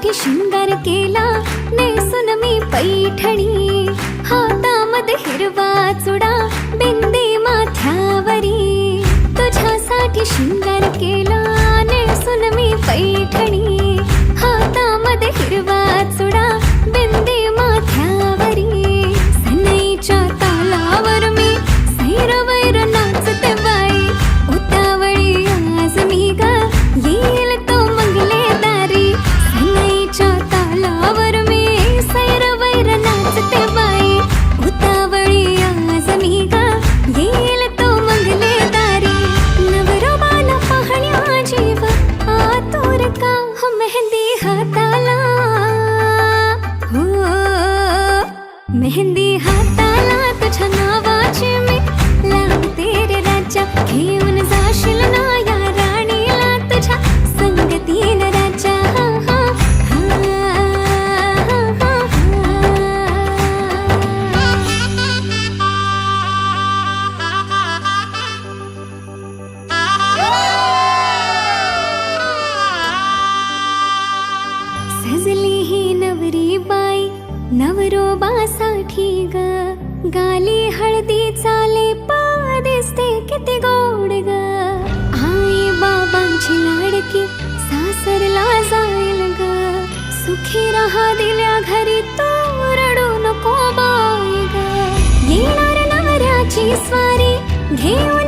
तुझ्यासाठी शृंगार केला नेसून मी पैठणी, हातामध्ये हिरवा चुडा बिंदी माथ्यावरी. तुझ्यासाठी शृंगार केला नेसून मी पैठणी, हातामध्ये हिरवा चुडा बिंदी माथ्यावरी. सनईच्या तालावर मी सैरवैर नाचते बाई, उतावळी आज मी ग येईल तो मंगले दारी. सनईच्या तालावर मी सैरवैर नाचते बाई, उतावळी आज मी ग येईल तो मंगले दारी. नवरोबाला पाहण्या जीव आतुर का, हो मेहंदी हाताला, हो मेहंदी हाताला तुझ्या नावाची मी लावते रे राजा. घेऊन जाशील ना या राणीला तुझ्या संगतीन राजा. सजली ही नवरी बाई नवरोबासाठी ग, गाली हळदी चाले पा दिसते किती गोड ग. आई बाबांची लाडकी सासरला जाईल ग, सुखी राहा दिल्या घरी तू रडू नको बाई ग. येणार नवऱ्याची स्वारी घेऊन